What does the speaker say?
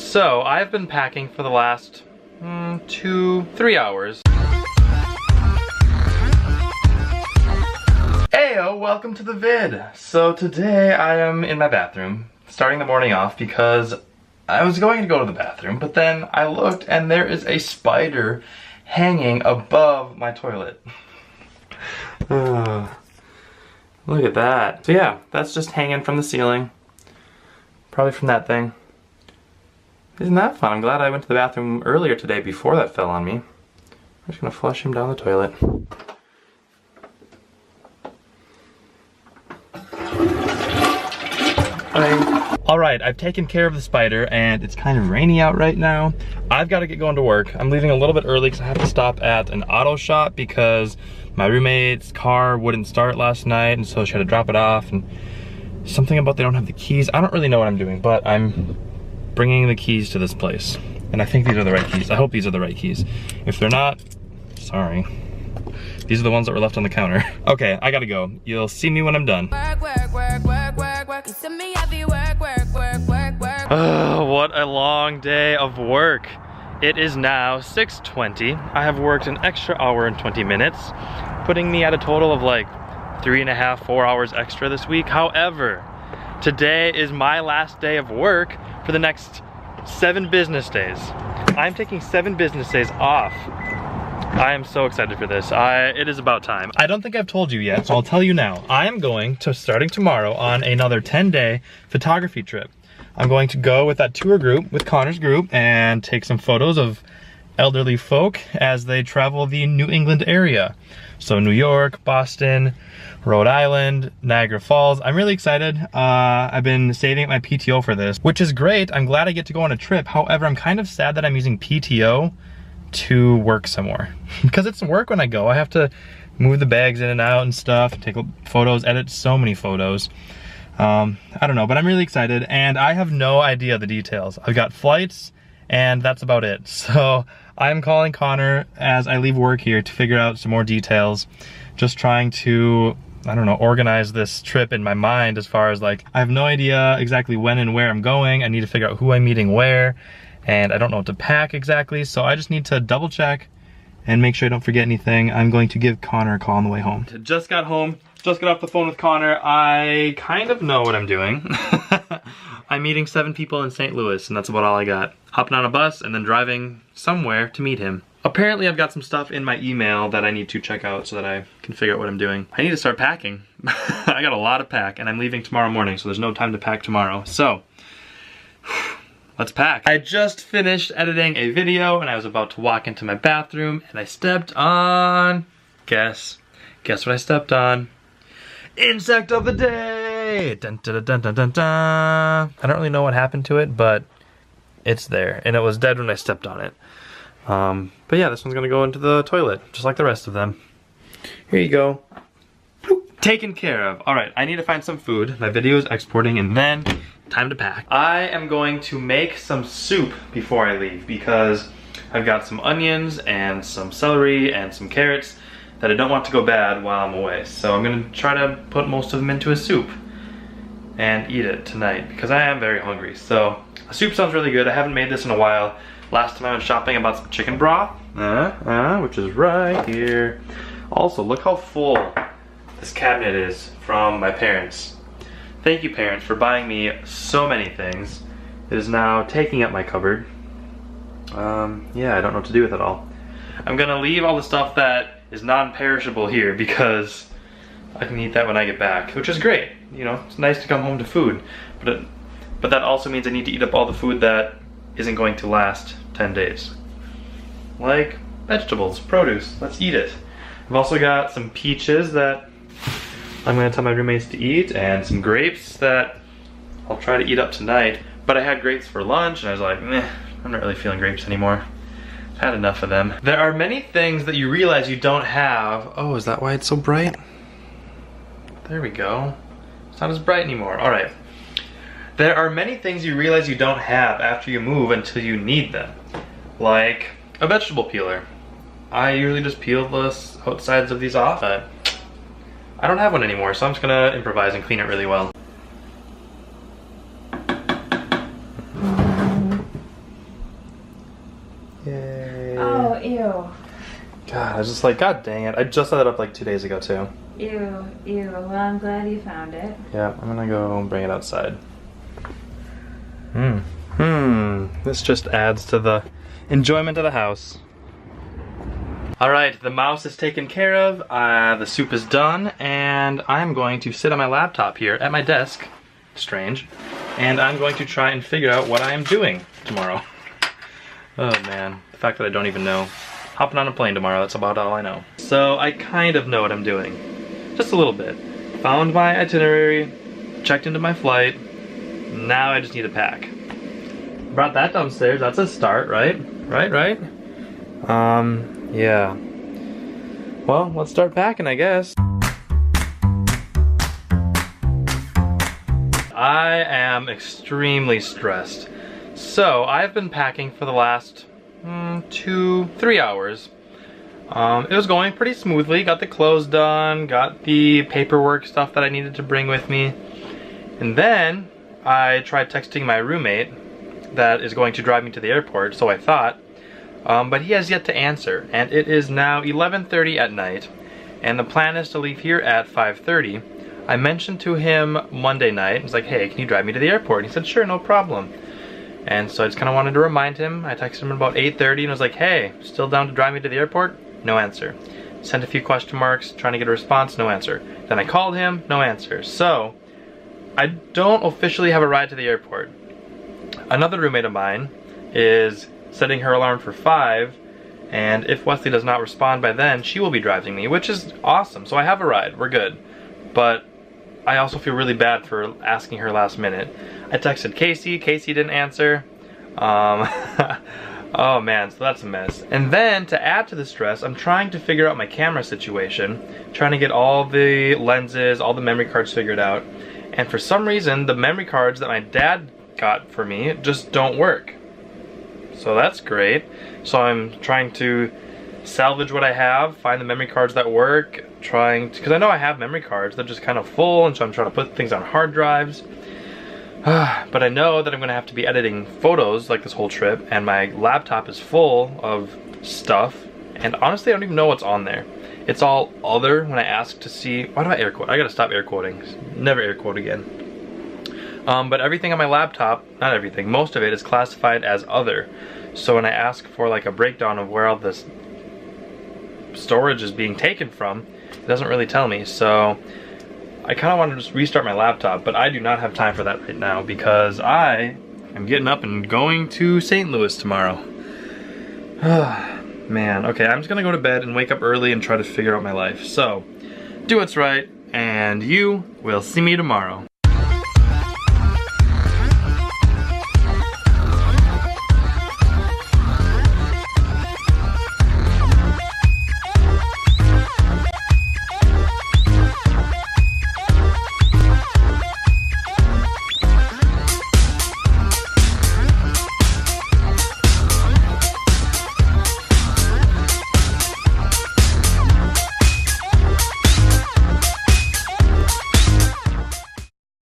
So I've been packing for the last 2-3 hours. Heyo, welcome to the vid. So today I am in my bathroom, starting the morning off because I was going to go to the bathroom, but then I looked and there is a spider hanging above my toilet. Look at that. So yeah, that's just hanging from the ceiling. Probably from that thing. Isn't that fun? I'm glad I went to the bathroom earlier today before that fell on me. I'm just gonna flush him down the toilet. Alright, I've taken care of the spider and it's kind of rainy out right now. I've got to get going to work. I'm leaving a little bit early because I have to stop at an auto shop because my roommate's car wouldn't start last night and so she had to drop it off, and something about they don't have the keys. I don't really know what I'm doing, but I'm bringing the keys to this place. And I think these are the right keys. I hope these are the right keys. If they're not, sorry. These are the ones that were left on the counter. Okay, I gotta go. You'll see me when I'm done. Oh, what a long day of work. It is now 6:20. I have worked an extra hour and 20 minutes, putting me at a total of like 3.5, 4 hours extra this week. However, today is my last day of work for the next 7 business days. I'm taking 7 business days off. I am so excited for this. It is about time. I don't think I've told you yet, so I'll tell you now. I am going to, starting tomorrow, on another 10-day photography trip. I'm going to go with that tour group, with Connor's group, and take some photos of elderly folk as they travel the New England area. So New York, Boston, Rhode Island, Niagara Falls. I'm really excited. I've been saving up my PTO for this, which is great. I'm glad I get to go on a trip. However, I'm kind of sad that I'm using PTO to work some more because it's work when I go. I have to move the bags in and out and stuff, take photos, edit so many photos. I don't know, but I'm really excited and I have no idea the details. I've got flights and that's about it. So I'm calling Connor as I leave work here to figure out some more details. Just trying to, I don't know, organize this trip in my mind as far as like, I have no idea exactly when and where I'm going. I need to figure out who I'm meeting where, and I don't know what to pack exactly. So I just need to double check and make sure I don't forget anything. I'm going to give Connor a call on the way home. Just got home, just got off the phone with Connor. I kind of know what I'm doing. I'm meeting 7 people in St. Louis, and that's about all I got. Hopping on a bus and then driving somewhere to meet him. Apparently I've got some stuff in my email that I need to check out so that I can figure out what I'm doing. I need to start packing. I got a lot to pack and I'm leaving tomorrow morning, so there's no time to pack tomorrow. So, let's pack. I just finished editing a video and I was about to walk into my bathroom and I stepped on, guess what I stepped on? Insect of the day! Dun, dun, dun, dun, dun, dun. I don't really know what happened to it, but it's there. And it was dead when I stepped on it. But yeah, this one's gonna go into the toilet, just like the rest of them. Here you go. Taken care of. Alright, I need to find some food. My video is exporting and then time to pack. I am going to make some soup before I leave because I've got some onions and some celery and some carrots that I don't want to go bad while I'm away. So I'm gonna try to put most of them into a soup and eat it tonight because I am very hungry. So a soup sounds really good. I haven't made this in a while. Last time I went shopping, I bought some chicken broth, which is right here. Also, look how full this cabinet is from my parents. Thank you, parents, for buying me so many things. It is now taking up my cupboard. Yeah, I don't know what to do with it all. I'm gonna leave all the stuff that is non-perishable here because I can eat that when I get back, which is great. You know, it's nice to come home to food, but that also means I need to eat up all the food that isn't going to last 10 days. Like vegetables, produce, let's eat it. I've also got some peaches that I'm gonna tell my roommates to eat and some grapes that I'll try to eat up tonight. But I had grapes for lunch and I was like, meh, I'm not really feeling grapes anymore. I've had enough of them. There are many things that you realize you don't have. Oh, is that why it's so bright? There we go. It's not as bright anymore. All right. There are many things you realize you don't have after you move until you need them. Like a vegetable peeler. I usually just peel the outsides of these off. I don't have one anymore, so I'm just gonna improvise and clean it really well. I was just like, God dang it. I just set it up like 2 days ago too. Ew, ew. Well, I'm glad you found it. Yeah, I'm gonna go bring it outside. This just adds to the enjoyment of the house. All right, the mouse is taken care of, the soup is done, and I'm going to sit on my laptop here at my desk, strange, and I'm going to try and figure out what I am doing tomorrow. Oh man, the fact that I don't even know. Hopping on a plane tomorrow, that's about all I know. So I kind of know what I'm doing, just a little bit. Found my itinerary, checked into my flight, now I just need to pack. Brought that downstairs, that's a start, right? Right? Yeah. Well, let's start packing, I guess. I am extremely stressed. So, I've been packing for the last 2-3 hours. It was going pretty smoothly, got the clothes done, got the paperwork stuff that I needed to bring with me. And then, I tried texting my roommate that is going to drive me to the airport, so I thought. But he has yet to answer, and it is now 11:30 at night, and the plan is to leave here at 5:30. I mentioned to him Monday night, I was like, hey, can you drive me to the airport? And he said, sure, no problem. And so I just kind of wanted to remind him. I texted him about 8:30 and was like, hey, still down to drive me to the airport? No answer. Sent a few question marks, trying to get a response, no answer. Then I called him, no answer. So, I don't officially have a ride to the airport. Another roommate of mine is setting her alarm for 5, and if Wesley does not respond by then, she will be driving me, which is awesome. So I have a ride, we're good. But I also feel really bad for asking her last minute. I texted Casey didn't answer. Oh man, so that's a mess. And then to add to the stress, I'm trying to figure out my camera situation, trying to get all the lenses, all the memory cards figured out. And for some reason, the memory cards that my dad got for me just don't work. So that's great. So I'm trying to salvage what I have, find the memory cards that work, because I know I have memory cards, they're just kind of full, and so I'm trying to put things on hard drives. But I know that I'm gonna have to be editing photos like this whole trip, and my laptop is full of stuff, and honestly I don't even know what's on there. It's all other when I ask to see. Why do I air quote? I gotta stop air quoting. Never air quote again. But everything on my laptop, not everything, most of it is classified as other. So when I ask for like a breakdown of where all this storage is being taken from, it doesn't really tell me. So I kind of want to just restart my laptop, but I do not have time for that right now because I am getting up and going to St. Louis tomorrow. Man, okay, I'm just gonna go to bed and wake up early and try to figure out my life. So, do what's right, and you will see me tomorrow.